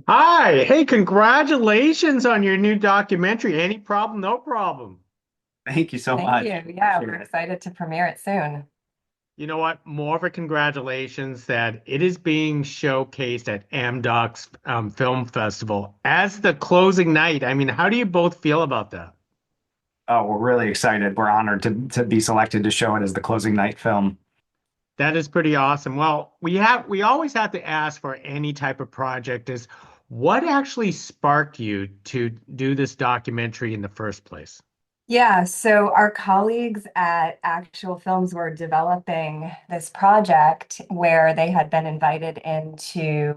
Hi, hey, congratulations on your new documentary. Any problem? No problem. Thank you so Thank you. much. Yeah, we're Appreciate it. excited to premiere it soon. You know what? More of a congratulations that it is being showcased at AmDocs Film Festival as the closing night. I mean, how do you both feel about that? Oh, we're really excited. We're honored to be selected to show it as the closing night film. That is pretty awesome. Well, we always have to ask for any type of project is what actually sparked you to do this documentary in the first place? Yeah, so our colleagues at Actual Films were developing this project where they had been invited into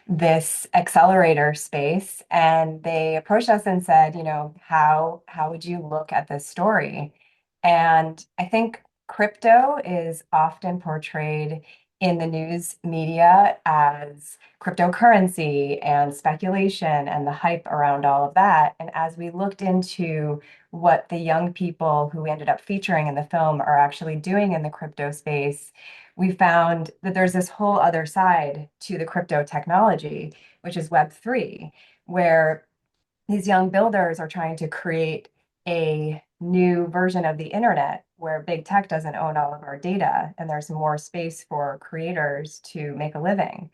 this accelerator space, and they approached us and said, how would you look at this story? And I think crypto is often portrayed in the news media as cryptocurrency and speculation and the hype around all of that. And as we looked into what the young people who we ended up featuring in the film are actually doing in the crypto space, we found that there's this whole other side to the crypto technology, which is Web3, where these young builders are trying to create a new version of the internet where big tech doesn't own all of our data and there's more space for creators to make a living.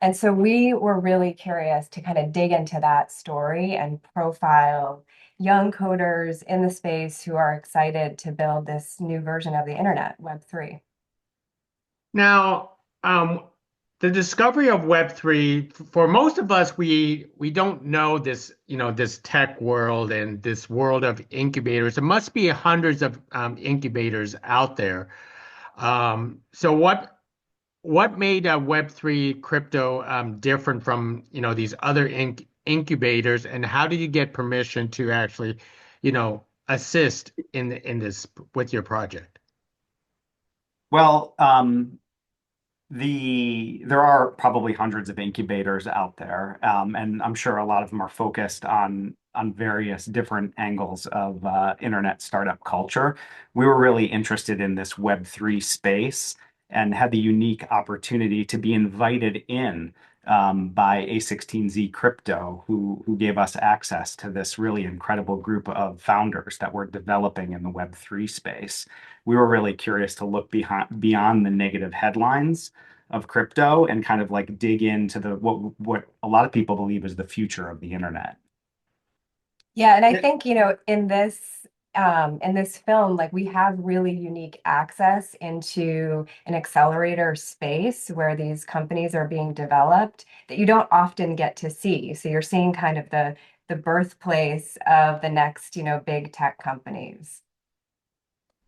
And so we were really curious to kind of dig into that story and profile young coders in the space who are excited to build this new version of the internet, Web3. Now, the discovery of Web3, for most of us, we don't know this, this tech world and this world of incubators. There must be hundreds of incubators out there. So what made Web3 crypto different from, these other incubators, and how did you get permission to actually, assist in this with your project? Well, there are probably hundreds of incubators out there, and I'm sure a lot of them are focused on various different angles of internet startup culture. We were really interested in this Web3 space and had the unique opportunity to be invited in by A16Z Crypto, who gave us access to this really incredible group of founders that were developing in the Web3 space. We were really curious to look beyond the negative headlines of crypto and kind of like dig into the what a lot of people believe is the future of the internet. Yeah, and I think, in this film, like we have really unique access into an accelerator space where these companies are being developed that you don't often get to see. So you're seeing kind of the birthplace of the next, big tech companies.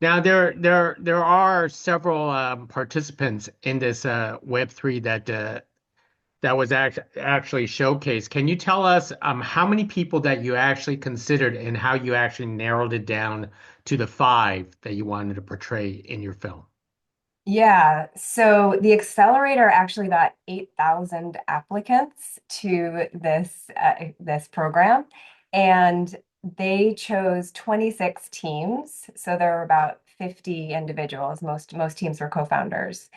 Now there are several participants in this Web3 that was actually showcased. Can you tell us how many people that you actually considered and how you actually narrowed it down to the five that you wanted to portray in your film? Yeah, so the accelerator actually got 8,000 applicants to this program, and they chose 26 teams. So there were about 50 individuals. Most teams were co-founders.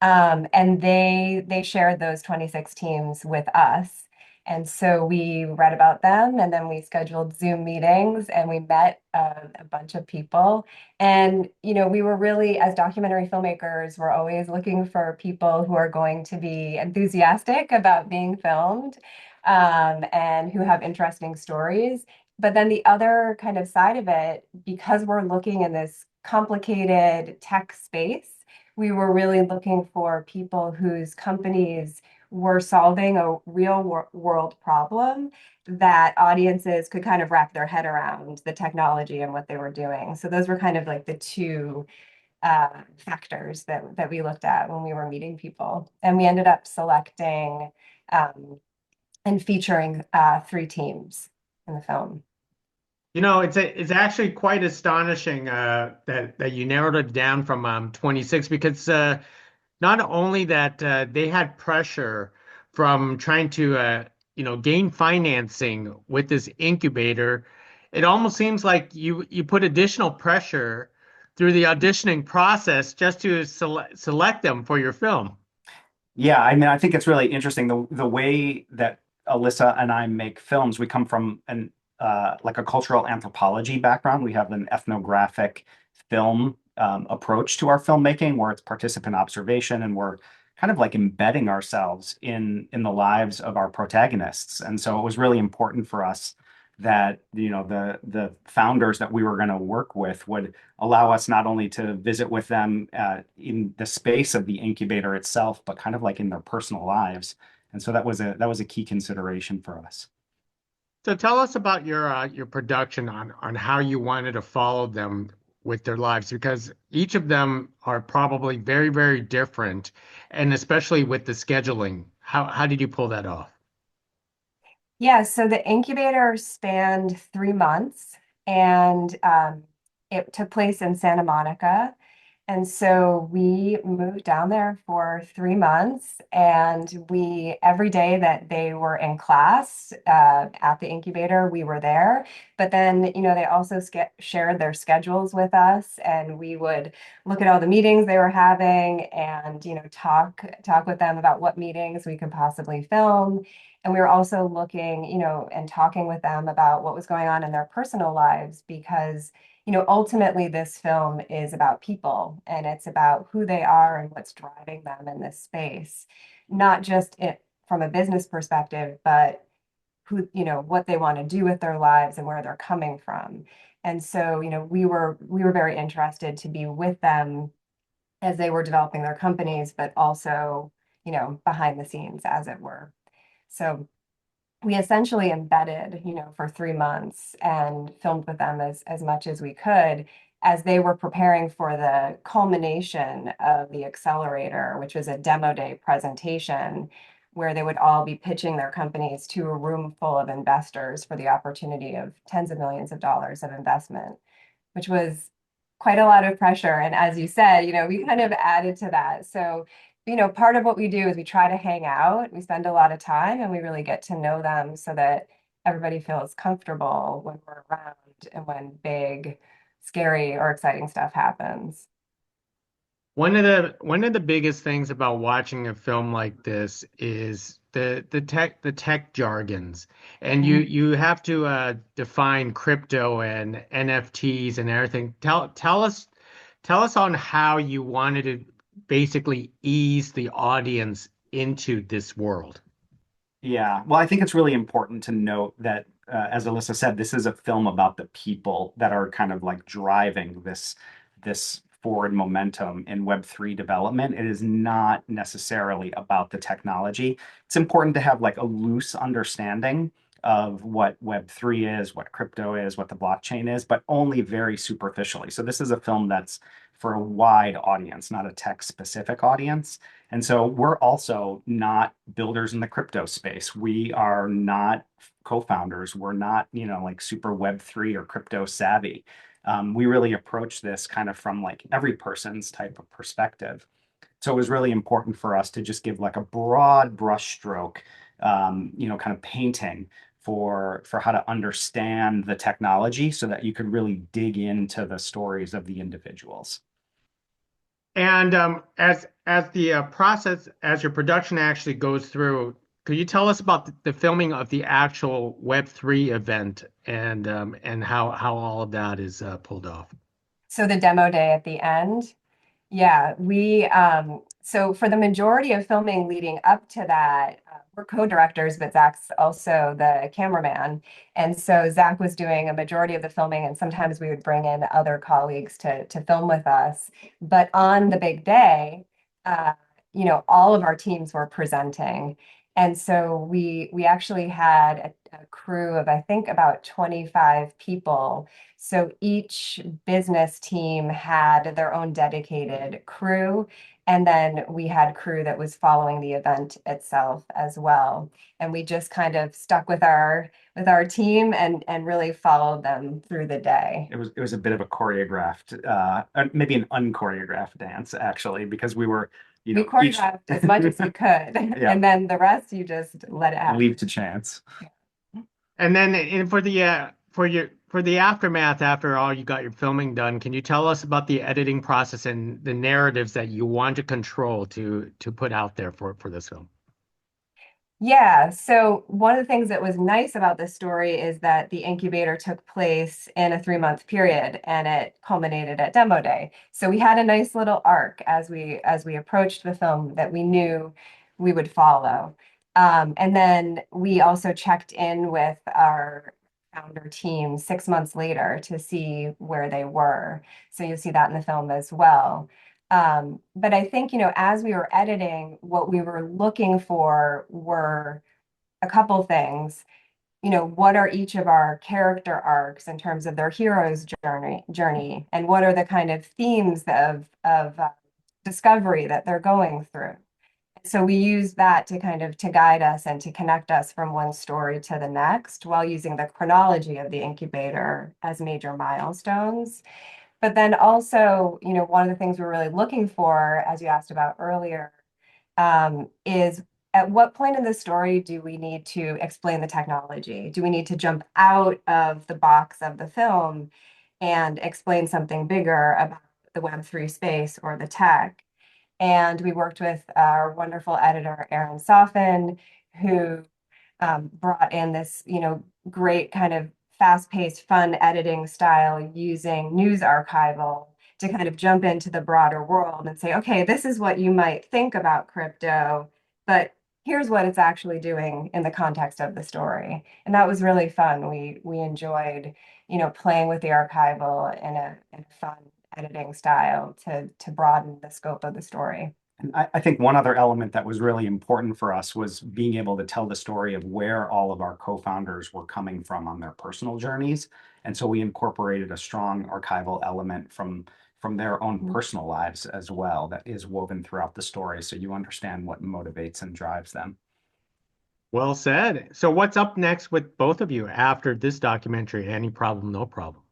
And they shared those 26 teams with us. And so we read about them and then we scheduled Zoom meetings and we met a bunch of people. And, we were really, as documentary filmmakers, we're always looking for people who are going to be enthusiastic about being filmed and who have interesting stories. But then the other kind of side of it, because we're looking in this complicated tech space, we were really looking for people whose companies were solving a world problem that audiences could kind of wrap their head around the technology and what they were doing. So those were kind of like the two factors that we looked at when we were meeting people. And we ended up selecting and featuring three teams in the film. It's actually quite astonishing that you narrowed it down from 26 because not only that they had pressure from trying to gain financing with this incubator, it almost seems like you put additional pressure through the auditioning process just to select them for your film. Yeah, I mean, I think it's really interesting the way that Alyssa and I make films, we come from an like a cultural anthropology background. We have an ethnographic film approach to our filmmaking, where it's participant observation, and we're kind of like embedding ourselves in the lives of our protagonists. And so it was really important for us that the founders that we were going to work with would allow us not only to visit with them in the space of the incubator itself, but kind of like in their personal lives. And so that was a key consideration for us. So tell us about your production on how you wanted to follow them with their lives, because each of them are probably very, very different, and especially with the scheduling. How did you pull that off? Yeah, so the incubator spanned 3 months, and it took place in Santa Monica. And so we moved down there for 3 months, and every day that they were in class at the incubator, we were there. But then, they also shared their schedules with us, and we would look at all the meetings they were having, and talk with them about what meetings we could possibly film. And we were also looking, and talking with them about what was going on in their personal lives, because ultimately this film is about people, and it's about who they are and what's driving them in this space, not just from a business perspective, but what they want to do with their lives and where they're coming from. And so, we were very interested to be with them as they were developing their companies, but also, behind the scenes, as it were. So we essentially embedded, for 3 months and filmed with them as much as we could as they were preparing for the culmination of the accelerator, which was a demo day presentation where they would all be pitching their companies to a room full of investors for the opportunity of tens of millions of dollars of investment, which was quite a lot of pressure. And as you said, we kind of added to that. So, part of what we do is we try to hang out, we spend a lot of time, and we really get to know them so that everybody feels comfortable when we're around and when big, scary, or exciting stuff happens. One of the biggest things about watching a film like this is the tech jargons, and you have to define crypto and NFTs and everything. Tell us on how you wanted to basically ease the audience into this world. Yeah, well, I think it's really important to note that, as Alyssa said, this is a film about the people that are kind of like driving this forward momentum in Web3 development. It is not necessarily about the technology. It's important to have like a loose understanding of what Web3 is, what crypto is, what the blockchain is, but only very superficially. So this is a film that's for a wide audience, not a tech specific audience. And so we're also not builders in the crypto space. We are not co-founders. We're not, like super Web3 or crypto savvy. We really approach this kind of from like every person's type of perspective. So it was really important for us to just give like a broad brushstroke, kind of painting for how to understand the technology so that you could really dig into the stories of the individuals. And as the process, as your production actually goes through, could you tell us about the filming of the actual Web3 event and how all of that is pulled off? So the demo day at the end. Yeah, so for the majority of filming leading up to that, we're co-directors, but Zach's also the cameraman. And so Zach was doing a majority of the filming, and sometimes we would bring in other colleagues to film with us. But on the big day, uh, all of our teams were presenting. And so we actually had a crew of, I think, about 25 people. So each business team had their own dedicated crew, and then we had crew that was following the event itself as well. And we just kind of stuck with our team and really followed them through the day. It was a bit of a choreographed, maybe an unchoreographed dance actually, because we were, We each choreographed as much as we could, yeah, and then the rest you just let it happen. leave to chance. And then for the aftermath, after all you got your filming done, can you tell us about the editing process and the narratives that you want to control to put out there for this film? Yeah, so one of the things that was nice about this story is that the incubator took place in a 3-month period and it culminated at demo day. So we had a nice little arc as we approached the film that we knew we would follow. And then we also checked in with our founder team 6 months later to see where they were. So you'll see that in the film as well. But I think, as we were editing, what we were looking for were a couple things. What are each of our character arcs in terms of their hero's journey, and what are the kind of themes of discovery that they're going through. So we use that to kind of to guide us and to connect us from one story to the next while using the chronology of the incubator as major milestones. But then also, one of the things we're really looking for, as you asked about earlier, is at what point in the story do we need to explain the technology? Do we need to jump out of the box of the film and explain something bigger about the Web3 space or the tech? And we worked with our wonderful editor, Aaron Soffin, who brought in this, great kind of fast-paced, fun editing style using news archival to kind of jump into the broader world and say, okay, this is what you might think about crypto, but here's what it's actually doing in the context of the story. And that was really fun. We enjoyed, playing with the archival in a fun editing style to broaden the scope of the story. And I think one other element that was really important for us was being able to tell the story of where all of our co-founders were coming from on their personal journeys. And so we incorporated a strong archival element from their own personal lives as well that is woven throughout the story. So you understand what motivates and drives them. Well said. So what's up next with both of you after this documentary, Any Problem, No Problem?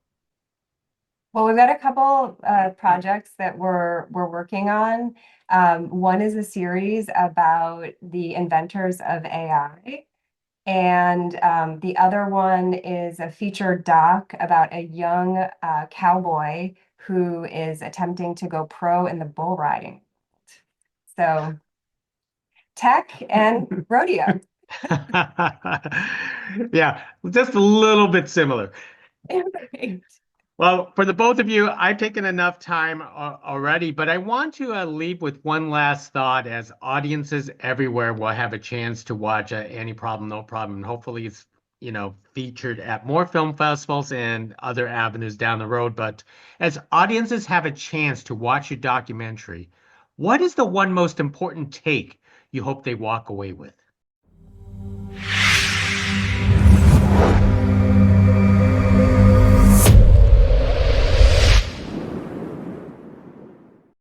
Well, we've got a couple projects that we're working on. One is a series about the inventors of AI, and the other one is a featured doc about a young cowboy who is attempting to go pro in the bull riding. So tech and rodeo. Yeah, just a little bit similar. Right. Well, for the both of you, I've taken enough time already, but I want to leave with one last thought as audiences everywhere will have a chance to watch Any Problem, No Problem. And hopefully it's, featured at more film festivals and other avenues down the road. But as audiences have a chance to watch your documentary, what is the one most important take you hope they walk away with?